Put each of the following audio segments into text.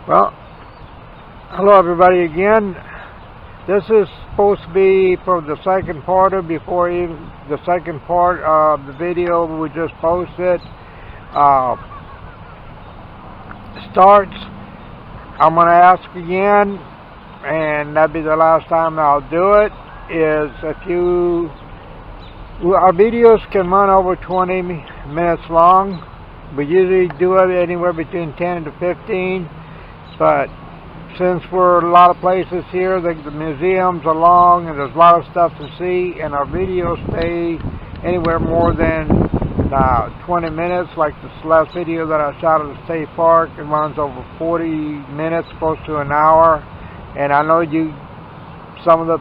Well, hello everybody again. This is supposed to be for the second part of the video we just posted starts. I'm going to ask again, and that'll be the last time I'll do it, is our videos can run over 20 minutes long. We usually do it anywhere between 10 to 15, but since we're a lot of places here, the museums are long and there's a lot of stuff to see, and our videos stay anywhere more than 20 minutes. Like this last video that I shot at the state park, it runs over 40 minutes, close to an hour. And I know some of the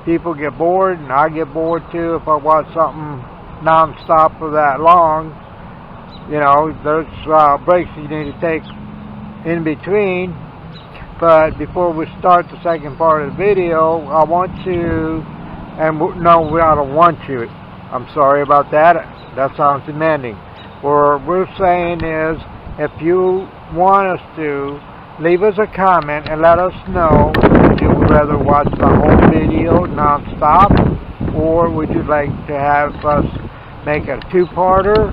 people get bored, and I get bored too if I watch something non-stop for that long. You know, there's breaks you need to take in between. But before we start the second part of the video, I want to, and no, I don't want you. I'm sorry about that. That sounds demanding. What we're saying is, if you want us to, leave us a comment and let us know, would you rather watch the whole video non-stop, or would you like to have us make a two-parter,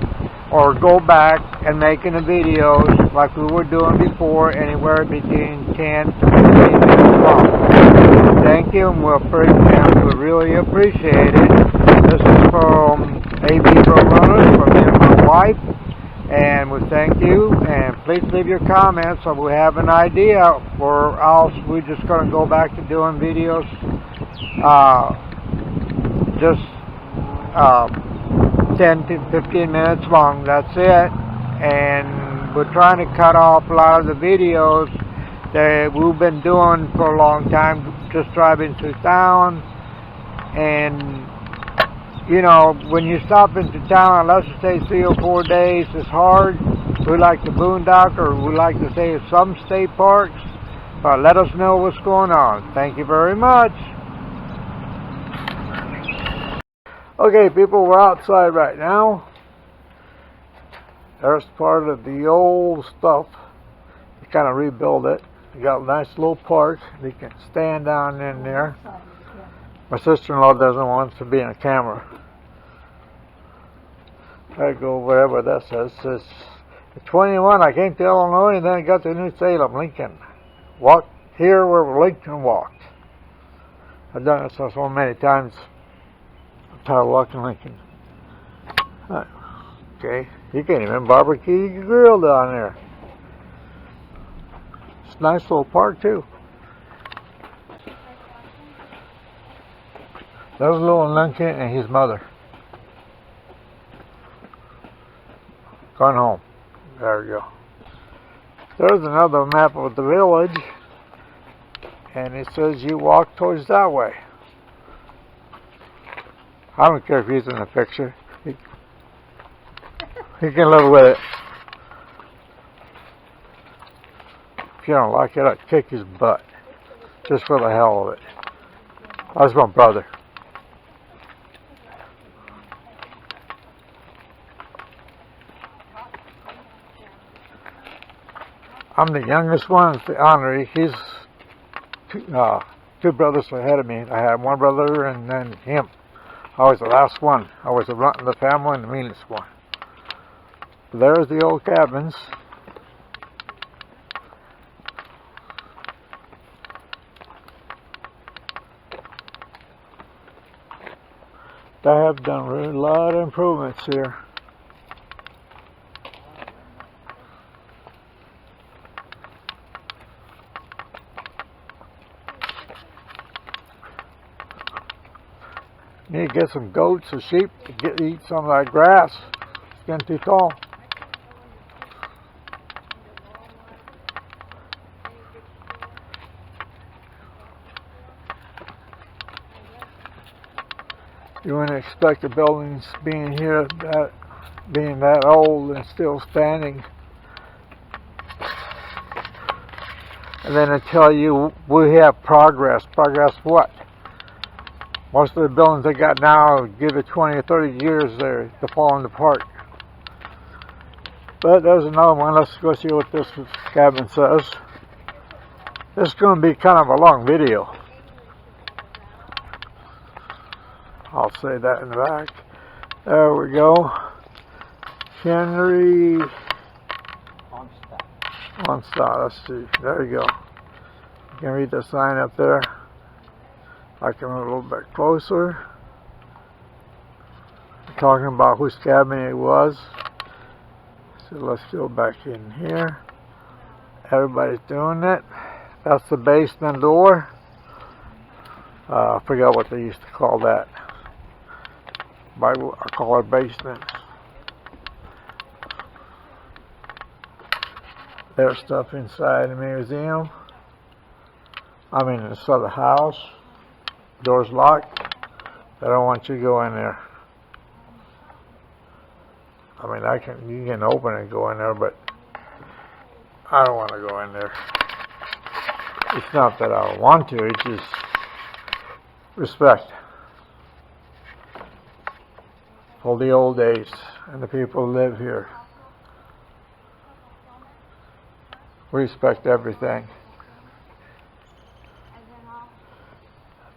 or go back and making the videos like we were doing before, anywhere between 10 to 15 minutes long. Thank you, and we'll really appreciate it. This is from AB Roadrunners, from me and my wife, and we thank you, and please leave your comments so we have an idea, or else we're just going to go back to doing videos 10 to 15 minutes long. That's it. And we're trying to cut off a lot of the videos that we've been doing for a long time, just driving through town. And you know, when you stop into town, unless you stay 3 or 4 days, it's hard. We like to boondock, or we like to stay at some state parks, but let us know what's going on. Thank you very much. Okay, people, we're outside right now. There's part of the old stuff. You kind of rebuild it. You got a nice little park. You can stand down in there. My sister-in-law doesn't want us to be in a camera. I go wherever that says. It says 21. I came to Illinois and then I got to New Salem, Lincoln. Walk here where Lincoln walked. I've done it so many times. Tired of walking Lincoln. Okay, you can't even barbecue your grill down there. It's a nice little park too. There's little Lincoln and his mother. Going home. There we go. There's another map of the village, and it says you walk towards that way. I don't care if he's in the picture. He can live with it. If you don't like it, I'd kick his butt. Just for the hell of it. That's my brother. I'm the youngest one. It's the honorary. He's two brothers ahead of me. I had one brother and then him. I was the last one. I was the runt of the family and the meanest one. There's the old cabins. They have done a lot of improvements here. Need to get some goats or sheep to eat some of that grass. It's getting too tall. You wouldn't expect the buildings being that old and still standing. And then they tell you we have progress. Progress what? Most of the buildings they got now, give it 20 or 30 years, they're falling apart. But there's another one. Let's go see what this cabin says. This is going to be kind of a long video. I'll say that in the back. There we go. Henry Onstadt. Let's see. There you go. You can read the sign up there. I can move a little bit closer. Talking about whose cabin it was. So let's go back in here. Everybody's doing it. That's the basement door. I forgot what they used to call that. I call it basement. There's stuff inside the museum. I mean inside the house. Door's locked. I don't want you to go in there. I mean, you can open it and go in there, but I don't want to go in there. It's not that I don't want to, it's just respect for the old days and the people who live here. We respect everything.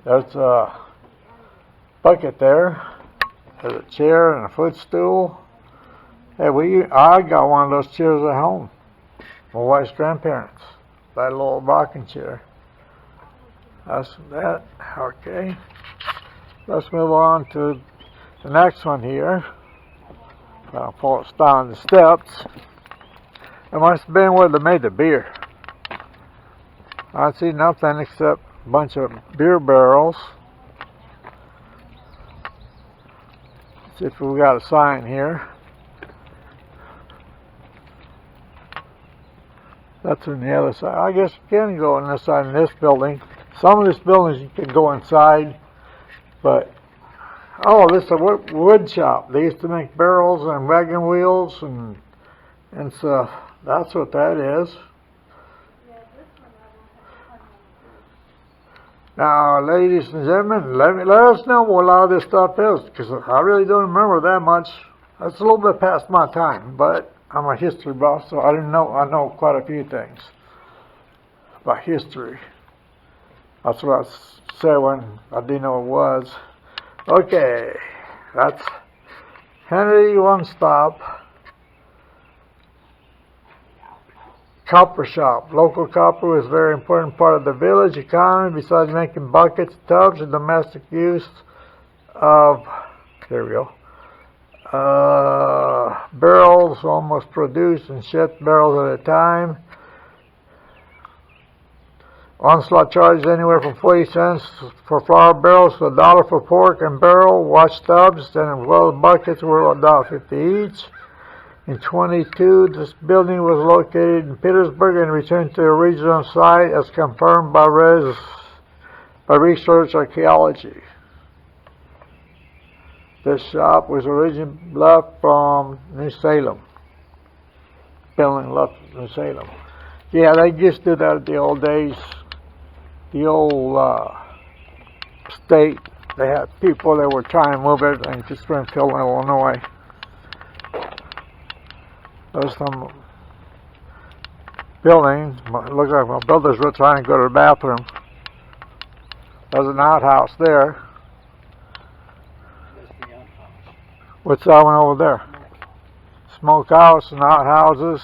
There's a bucket there. There's a chair and a footstool. Hey, I got one of those chairs at home. My wife's grandparents. That little rocking chair. That's that. Okay. Let's move on to the next one here. I'll fall down the steps. It must have been where they made the beer. I see nothing except a bunch of beer barrels. Let's see if we got a sign here. That's on the other side. I guess you can go on this side of this building. Some of these buildings you can go inside, but this is a wood shop. They used to make barrels and wagon wheels and stuff. That's what that is. Now, ladies and gentlemen, let us know what a lot of this stuff is, because I really don't remember that much. That's a little bit past my time, but I'm a history buff, so I know quite a few things about history. That's what I said when I didn't know it was. Okay, that's Henry One Stop Copper Shop. Local copper was a very important part of the village economy. Besides making buckets, tubs, and domestic use of, there we go, barrels, almost produced and shipped barrels at a time. Onslaught charges anywhere from 40 cents for flour barrels to $1 for pork and barrel wash tubs, and well, the buckets were $1.50 each. In 22, this building was located in Petersburg and returned to the original site as confirmed by research archaeology. This shop was originally left from New Salem. Building left from New Salem. Yeah, they used to do that in the old days. The old state, they had people that were trying to move everything to Springfield, Illinois. There's some buildings. Looks like my brothers were trying to go to the bathroom. There's an outhouse there. What's that one over there? Smokehouse and outhouses.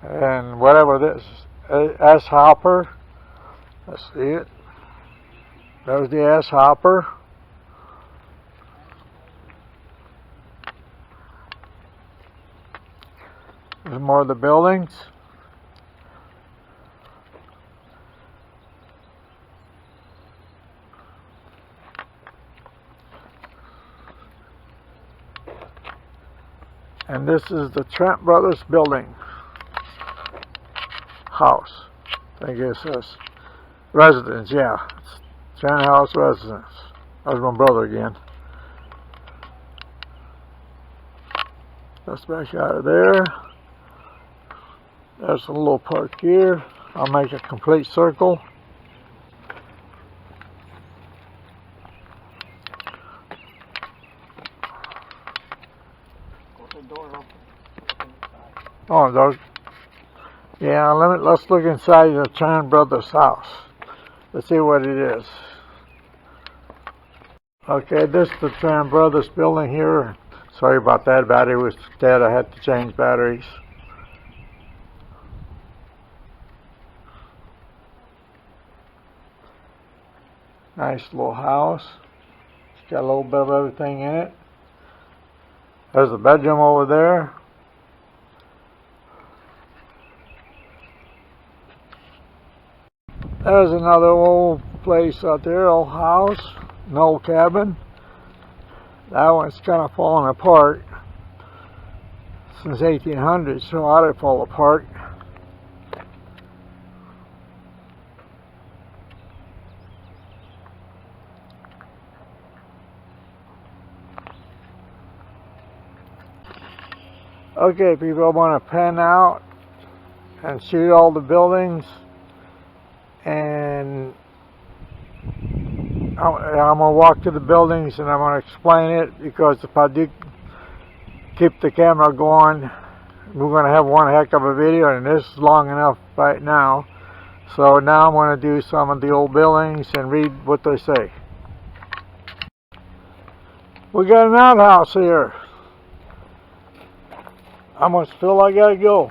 And whatever this is. S-hopper. Let's see it. There's the S-hopper. There's more of the buildings. And this is the Trent Brothers building. House. I think it says residence, yeah. It's Trent House Residence. That's my brother again. That's back out of there. There's a little park here. I'll make a complete circle. Oh, Yeah, let's look inside the Tran Brothers house. Let's see what it is. Okay, this is the Tran Brothers building here. Sorry about that, battery was dead. I had to change batteries. Nice little house. It's got a little bit of everything in it. There's the bedroom over there. There's another old place out there, old house, an old cabin. That one's kind of falling apart since 1800, so how did it fall apart? Okay, people, I want to pan out and shoot all the buildings, and I'm going to walk to the buildings and I'm going to explain it, because if I do keep the camera going, we're going to have one heck of a video, and this is long enough right now. So now I'm going to do some of the old buildings and read what they say. We got an outhouse here. How much fill I gotta go?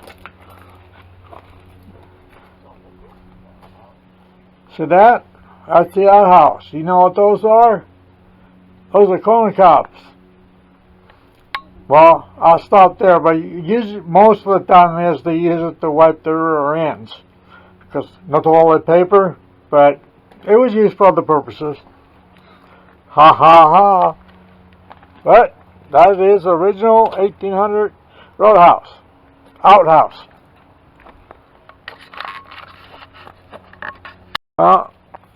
See that? That's the outhouse. You know what those are? Those are corn cobs. Well, I'll stop there, but most of the time they use it to wipe the rear ends. Because not toilet paper, but it was used for other purposes. Ha ha ha. But that is original 1800 roadhouse, outhouse.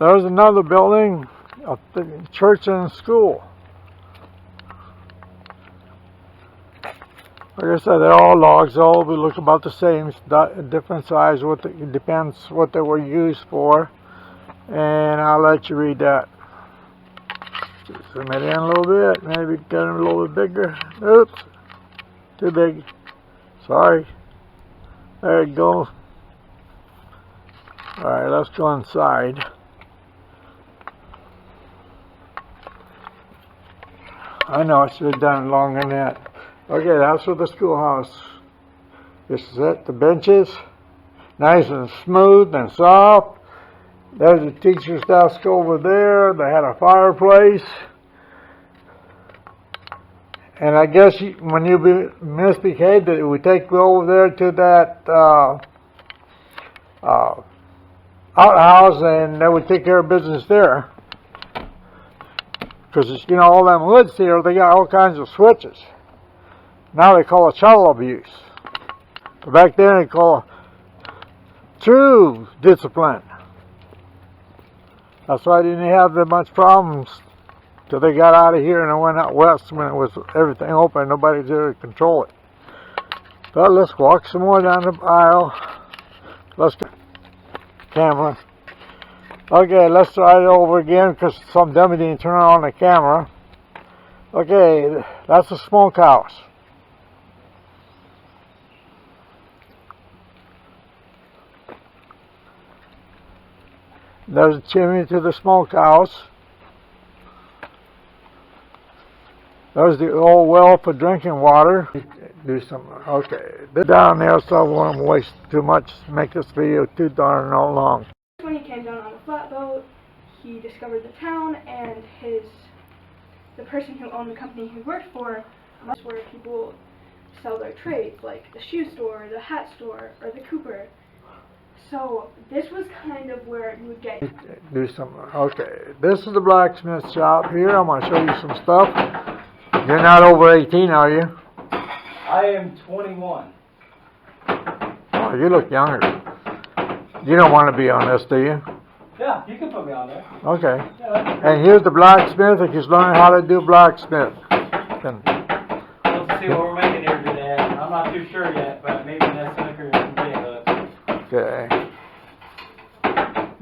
There's another building, a church and school. Like I said, they're all logs. They all look about the same, different size. It depends what they were used for, and I'll let you read that. Just zoom it in a little bit, maybe get it a little bit bigger. Oops. Too big. Sorry. There you go. Alright, let's go inside. I know I should have done it longer than that. Okay, that's for the schoolhouse. This is it, the benches. Nice and smooth and soft. There's the teacher's desk over there. They had a fireplace. And I guess when you misbehaved, it would take you over there to that outhouse, and they would take care of business there. Because, you know, all them hoods here, they got all kinds of switches. Now they call it child abuse. But back then they call it true discipline. That's why they didn't have that much problems till they got out of here and I went out west when it was everything open. Nobody was there to control it. But let's walk some more down the aisle. Let's camera. Okay, let's try it over again because some dummy didn't turn on the camera. Okay, that's a smokehouse. There's a chimney to the smokehouse. There's the old well for drinking water. Do some, okay. Down there, so I don't want to waste too much, make this video too darn long. When he came down on a flatboat, he discovered the town, and the person who owned the company he worked for, that's where people sell their trades, like the shoe store, the hat store, or the cooper. So this was kind of where you would get... Do some, okay. This is the blacksmith shop here. I'm going to show you some stuff. You're not over 18, are you? I am 21. Oh, you look younger. You don't want to be on this, do you? Yeah, you can put me on there. Okay. Yeah, and here's the blacksmith if he's learning how to do blacksmith. Let's see what we're making here today. I'm not too sure yet, but maybe that's snicker and potato. Okay.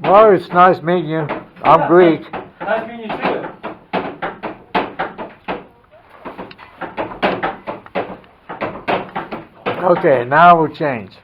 Well, it's nice meeting you. I'm Greek. Nice meeting you too. Okay, now we'll change.